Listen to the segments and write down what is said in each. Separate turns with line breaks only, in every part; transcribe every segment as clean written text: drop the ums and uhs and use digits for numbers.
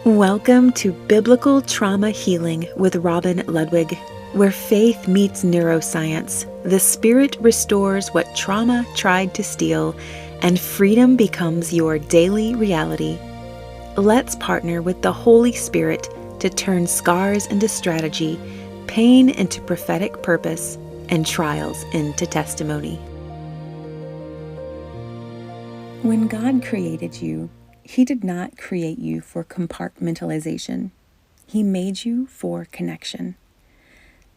Welcome to Biblical Trauma Healing with Robin Ludwig, where faith meets neuroscience, the spirit restores what trauma tried to steal, and freedom becomes your daily reality. Let's partner with the Holy Spirit to turn scars into strategy, pain into prophetic purpose, and trials into testimony. When God created you, He did not create you for compartmentalization. He made you for connection.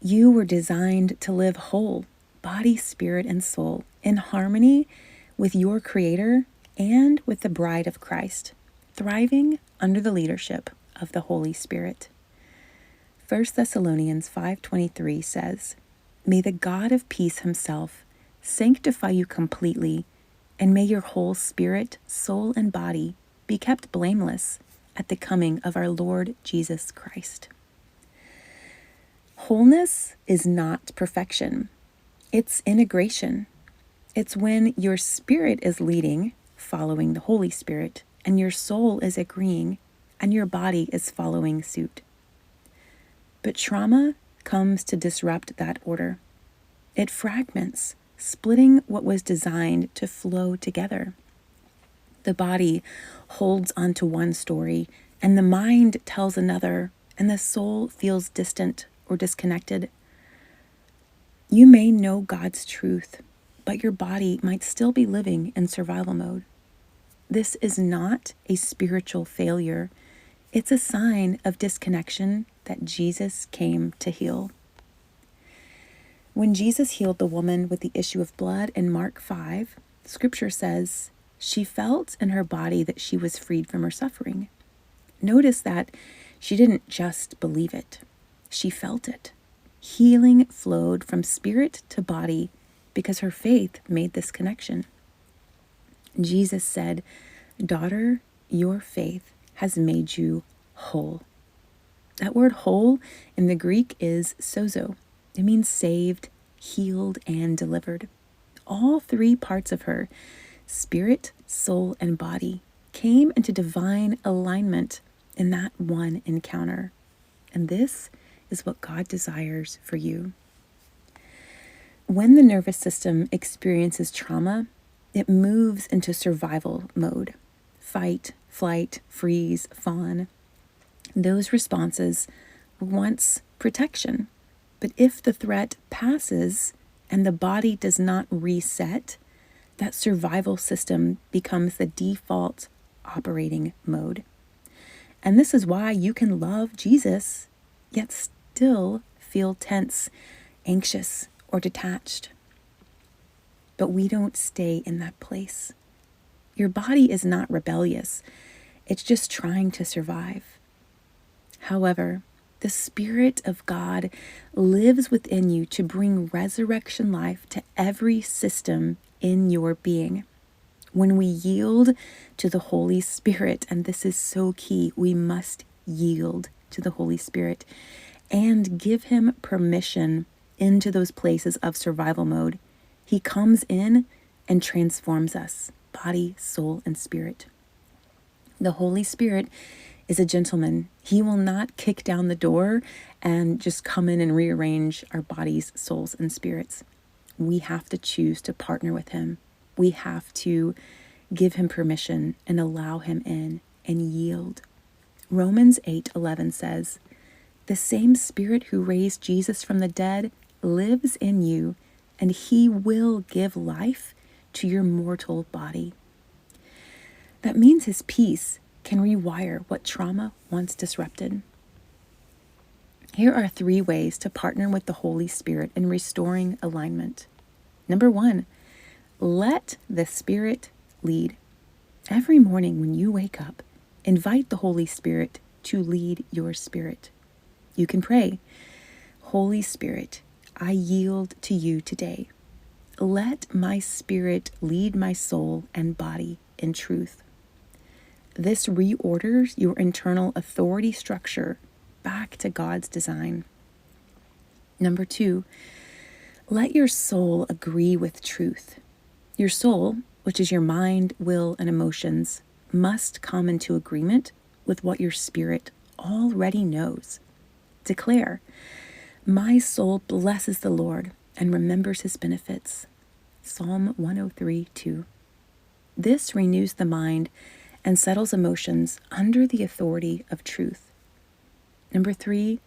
You were designed to live whole, body, spirit, and soul, in harmony with your Creator and with the bride of Christ, thriving under the leadership of the Holy Spirit. 1 Thessalonians 5:23 says, "May the God of peace Himself sanctify you completely, and may your whole spirit, soul, and body be kept blameless at the coming of our Lord Jesus Christ." Wholeness is not perfection. It's integration. It's when your spirit is leading, following the Holy Spirit, and your soul is agreeing, and your body is following suit. But trauma comes to disrupt that order. It fragments, splitting what was designed to flow together. The body holds onto one story, and the mind tells another, and the soul feels distant or disconnected. You may know God's truth, but your body might still be living in survival mode. This is not a spiritual failure. It's a sign of disconnection that Jesus came to heal. When Jesus healed the woman with the issue of blood in Mark 5, Scripture says, she felt in her body that she was freed from her suffering. Notice that she didn't just believe it. She felt it. Healing flowed from spirit to body because her faith made this connection. Jesus said, "Daughter, your faith has made you whole." That word whole in the Greek is sozo. It means saved, healed, and delivered. All three parts of her, spirit, soul, and body, came into divine alignment in that one encounter. And this is what God desires for you. When the nervous system experiences trauma, it moves into survival mode. Fight, flight, freeze, fawn. Those responses were once protection. But if the threat passes and the body does not reset, that survival system becomes the default operating mode. And this is why you can love Jesus, yet still feel tense, anxious, or detached. But we don't stay in that place. Your body is not rebellious. It's just trying to survive. However, the Spirit of God lives within you to bring resurrection life to every system in your being. When we yield to the Holy Spirit, and this is so key, we must yield to the Holy Spirit and give Him permission into those places of survival mode. He comes in and transforms us, body, soul, and spirit. The Holy Spirit is a gentleman. He will not kick down the door and just come in and rearrange our bodies, souls, and spirits. We have to choose to partner with Him. We have to give Him permission and allow Him in and yield. Romans 8:11 says, "The same Spirit who raised Jesus from the dead lives in you, and He will give life to your mortal body." That means His peace can rewire what trauma once disrupted. Here are 3 ways to partner with the Holy Spirit in restoring alignment. Number 1, let the Spirit lead. Every morning when you wake up, invite the Holy Spirit to lead your spirit. You can pray, "Holy Spirit, I yield to you today. Let my spirit lead my soul and body in truth." This reorders your internal authority structure back to God's design. Number 2, let your soul agree with truth. Your soul, which is your mind, will, and emotions, must come into agreement with what your spirit already knows. Declare, my soul blesses the Lord and remembers his benefits. Psalm 103:2. This renews the mind and settles emotions under the authority of truth. Number 3,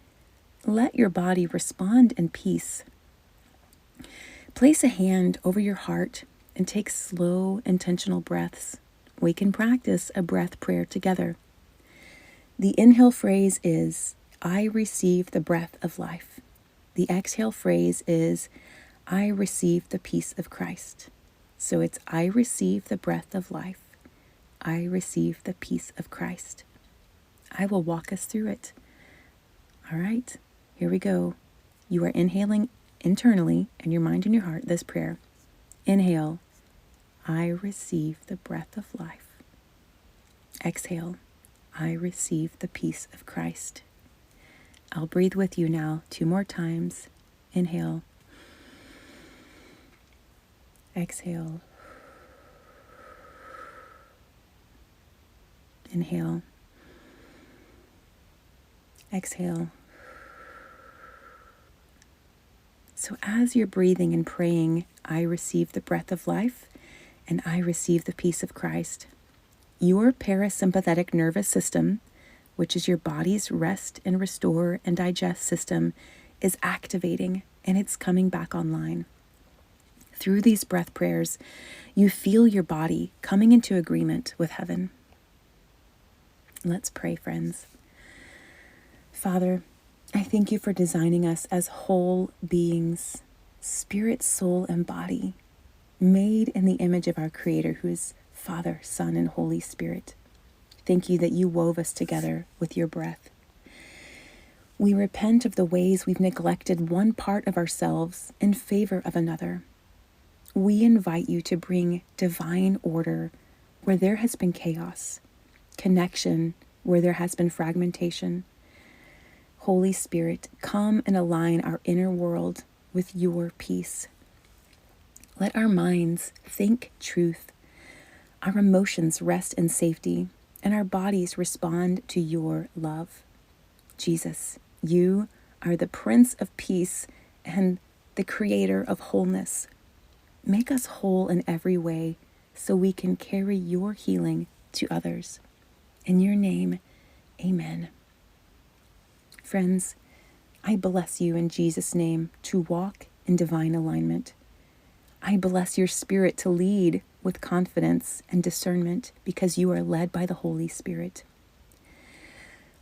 let your body respond in peace. Place a hand over your heart and take slow, intentional breaths. We can practice a breath prayer together. The inhale phrase is, I receive the breath of life. The exhale phrase is, I receive the peace of Christ. So it's, I receive the breath of life. I receive the peace of Christ. I will walk us through it. All right, here we go. You are inhaling internally in your mind and your heart this prayer. Inhale, I receive the breath of life. Exhale, I receive the peace of Christ. I'll breathe with you now 2 more times. Inhale. Exhale. Inhale. Exhale. So as you're breathing and praying, I receive the breath of life and I receive the peace of Christ, your parasympathetic nervous system, which is your body's rest and restore and digest system, is activating and it's coming back online. Through these breath prayers, you feel your body coming into agreement with heaven. Let's pray, friends. Father, I thank you for designing us as whole beings, spirit, soul, and body, made in the image of our Creator, who is Father, Son, and Holy Spirit. Thank you that you wove us together with your breath. We repent of the ways we've neglected one part of ourselves in favor of another. We invite you to bring divine order where there has been chaos, connection where there has been fragmentation. Holy Spirit, come and align our inner world with your peace. Let our minds think truth, our emotions rest in safety, and our bodies respond to your love. Jesus, you are the Prince of Peace and the Creator of wholeness. Make us whole in every way so we can carry your healing to others. In your name, amen. Friends, I bless you in Jesus' name to walk in divine alignment. I bless your spirit to lead with confidence and discernment because you are led by the Holy Spirit.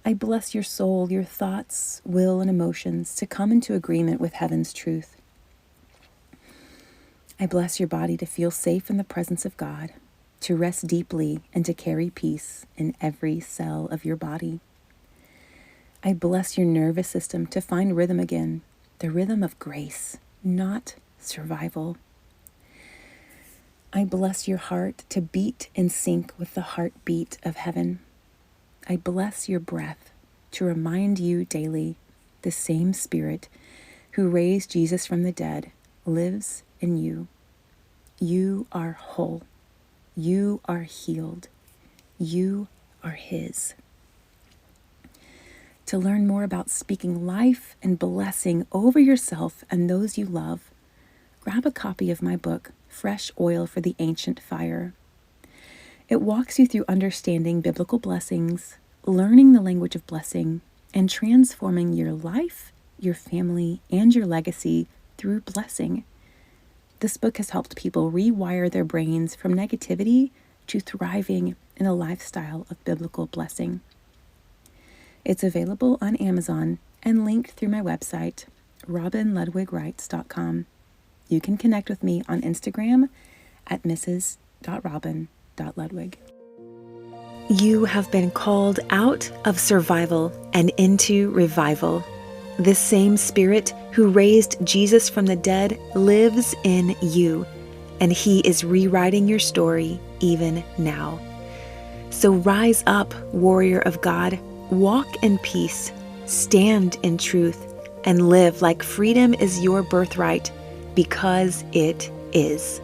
I bless your soul, your thoughts, will, and emotions to come into agreement with heaven's truth. I bless your body to feel safe in the presence of God, to rest deeply and to carry peace in every cell of your body. I bless your nervous system to find rhythm again, the rhythm of grace, not survival. I bless your heart to beat in sync with the heartbeat of heaven. I bless your breath to remind you daily the same Spirit who raised Jesus from the dead lives in you. You are whole. You are healed. You are His. To learn more about speaking life and blessing over yourself and those you love, grab a copy of my book, Fresh Oil for the Ancient Fire. It walks you through understanding biblical blessings, learning the language of blessing, and transforming your life, your family, and your legacy through blessing. This book has helped people rewire their brains from negativity to thriving in a lifestyle of biblical blessing. It's available on Amazon and linked through my website, robinludwigwrites.com. You can connect with me on Instagram at mrs.robin.ludwig. You have been called out of survival and into revival. The same Spirit who raised Jesus from the dead lives in you, and He is rewriting your story even now. So rise up, warrior of God. Walk in peace, stand in truth, and live like freedom is your birthright, because it is.